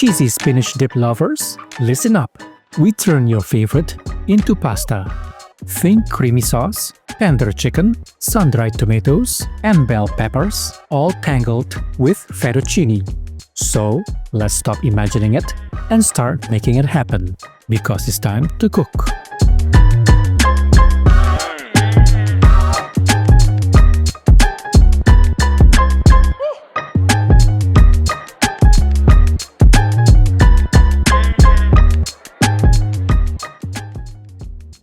Cheesy spinach dip lovers, listen up. We turn your favorite into pasta. Think creamy sauce, tender chicken, sun-dried tomatoes, and bell peppers, all tangled with fettuccine. So, let's stop imagining it and start making it happen, because it's time to cook.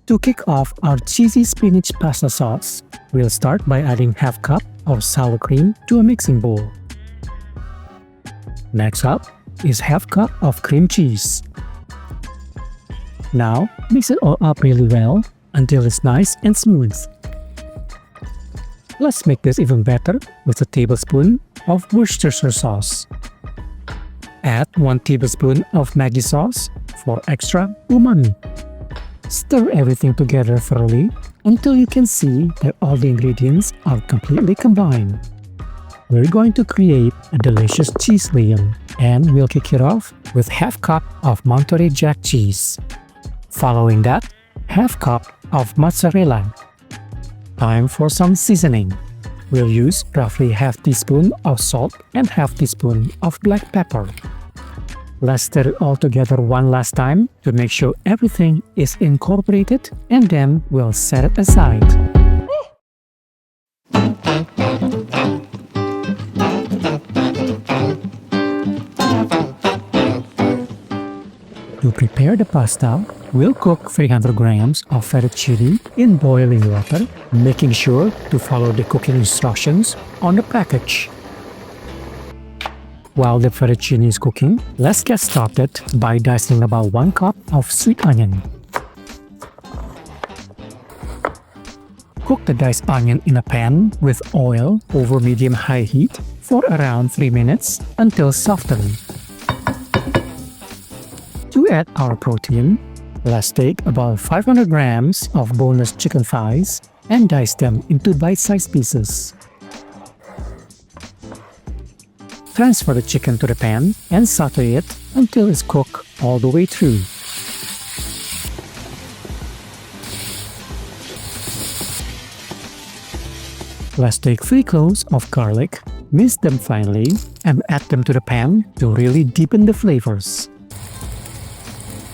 To kick off our cheesy spinach pasta sauce, we'll start by adding half cup of sour cream to a mixing bowl. Next up is half cup of cream cheese. Now, mix it all up really well until it's nice and smooth. Let's make this even better with a tablespoon of Worcestershire sauce. Add 1 tablespoon of Maggi sauce for extra umami. Stir everything together thoroughly until you can see that all the ingredients are completely combined. We're going to create a delicious cheese liam, and we'll kick it off with half cup of Monterey Jack cheese. Following that, half cup of mozzarella. Time for some seasoning. We'll use roughly half teaspoon of salt and half teaspoon of black pepper. Let's stir it all together one last time to make sure everything is incorporated, and then we'll set it aside. To prepare the pasta, we'll cook 300 grams of fettuccine in boiling water, making sure to follow the cooking instructions on the package. While the fettuccine is cooking, let's get started by dicing about 1 cup of sweet onion. Cook the diced onion in a pan with oil over medium-high heat for around 3 minutes until softened. To add our protein, let's take about 500 grams of boneless chicken thighs and dice them into bite-sized pieces. Transfer the chicken to the pan and sauté it until it's cooked all the way through. Let's take 3 cloves of garlic, mince them finely, and add them to the pan to really deepen the flavors.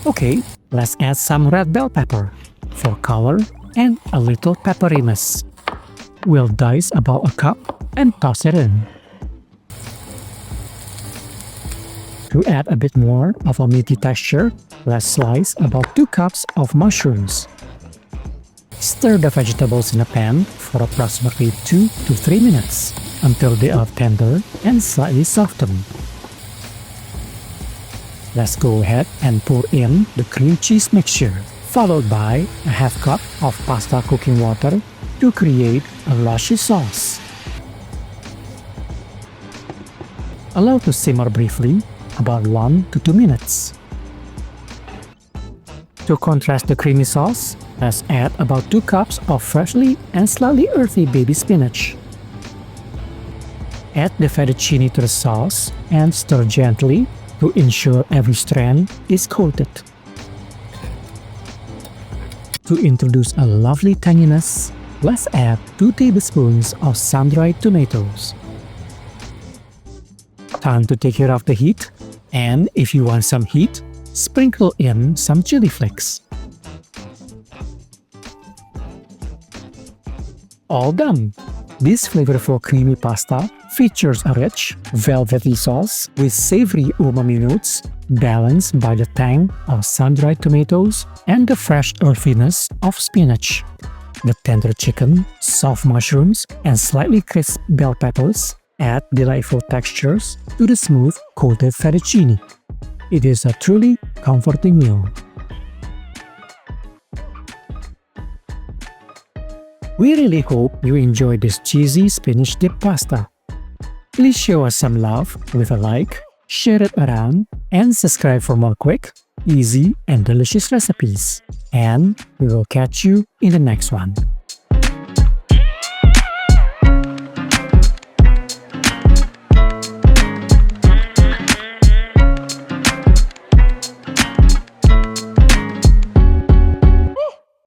Okay, let's add some red bell pepper for color and a little pepperiness. We'll dice about a cup and toss it in. To add a bit more of a meaty texture, let's slice about 2 cups of mushrooms. Stir the vegetables in a pan for approximately 2 to 3 minutes until they are tender and slightly softened. Let's go ahead and pour in the cream cheese mixture, followed by a half cup of pasta cooking water to create a luscious sauce. Allow to simmer briefly, about 1 to 2 minutes. To contrast the creamy sauce, let's add about 2 cups of freshly and slightly earthy baby spinach. Add the fettuccine to the sauce and stir gently to ensure every strand is coated. To introduce a lovely tanginess, let's add 2 tablespoons of sun-dried tomatoes. Time to take it off the heat, and if you want some heat, sprinkle in some chili flakes. All done! This flavorful creamy pasta features a rich, velvety sauce with savory umami notes balanced by the tang of sun-dried tomatoes and the fresh earthiness of spinach. The tender chicken, soft mushrooms, and slightly crisp bell peppers add delightful textures to the smooth, coated fettuccine. It is a truly comforting meal. We really hope you enjoyed this cheesy spinach dip pasta. Please show us some love with a like, share it around, and subscribe for more quick, easy, and delicious recipes. And we will catch you in the next one.